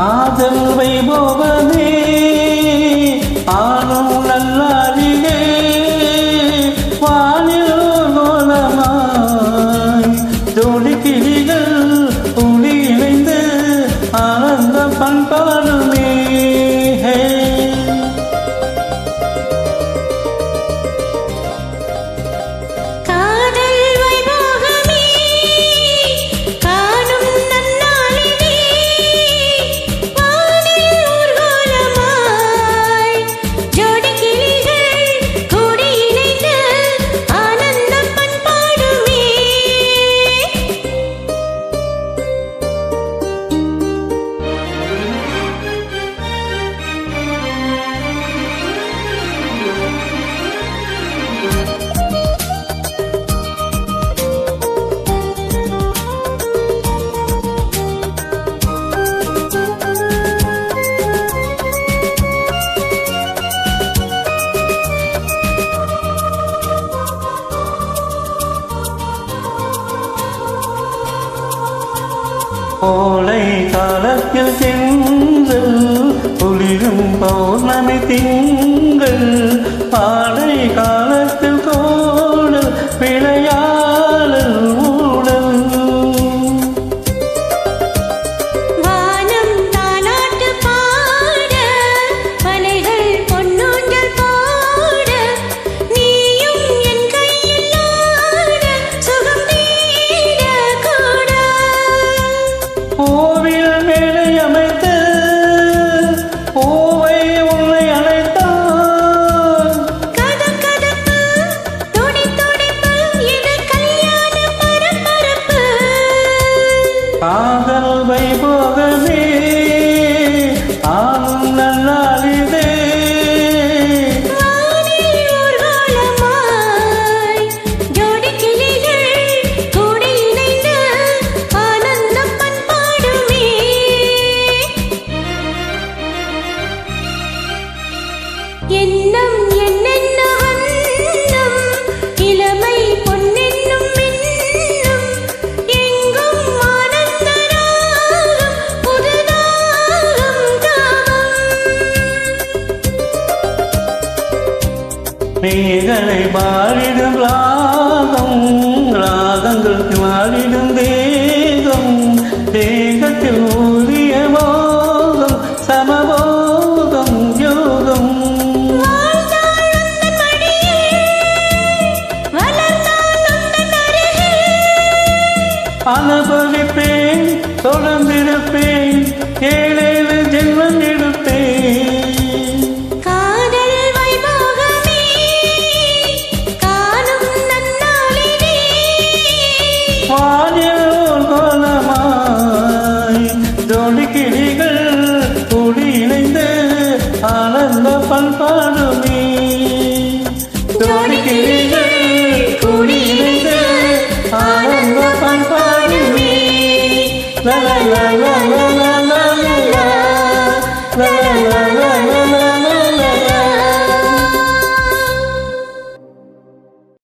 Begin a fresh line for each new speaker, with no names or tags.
காதல் வைபோகமே ஆளும் நல்லாரிகே வானில் கோலமாய் ஜோடி கிளிகள் கூடி இணைந்து ஆனந்த பண்பாடுமே. கோடை காலத்தில் சென்றல் குளிரும் பௌர்ணமி திங்கள் பாடை காலத்தில் கோடல் விளையாடல் ஊடல்
வானம் தாலாட்டு பாட மலைகள் பொன்னூஞ்சல் போட நீயும் என் கையில் ஆட சுகம் நீட கூட
கோவில் மேலே அமைத்து பூவை உன்னை அழைத்தான்
கதம் கதப்பு துடி துடிப்பு இது கல்யாண பரபரப்பு
காதல் வைபோகமே ஆளும் நல்லாரிதே
வானில் ஊர்வலமாய் ஜோடி கிளிகள் கூடி இணைந்து ஆனந்தம் பண்பாடுமே. எண்ணம் என்னென்ன வண்ணம் இளமை பொன்னென்னும் மின்னும் எங்கும் ஆனந்த ராகம் புதுதாகம் தாகம்
மேகலை மாறிடும் ராகம் ராகங்கள் மாறிடும் தேகம் தேகத்தில் ஊதிய மோகம் சமபோகம் யோகம்
வாழ்ந்தாள் உந்தன் மடியில் வளர்ந்தாள் உந்தன் அருகில்
அனுபவிப்பேன் தொடர்ந்திருப்பேன் ஏழேழு ஜென்மம் எடுப்பேன்
காதல் வைபோகமே காணும் நன்னாளிலே
வானில் கோலமாய் ஜோடி கிளிகள் கூடி இணைந்து ஆனந்த பண்பாடுமே. ஜோடி கிளிகள் கூடி இணைந்து ஆனந்த பண்பாடுமே. லா லா லா லா லா.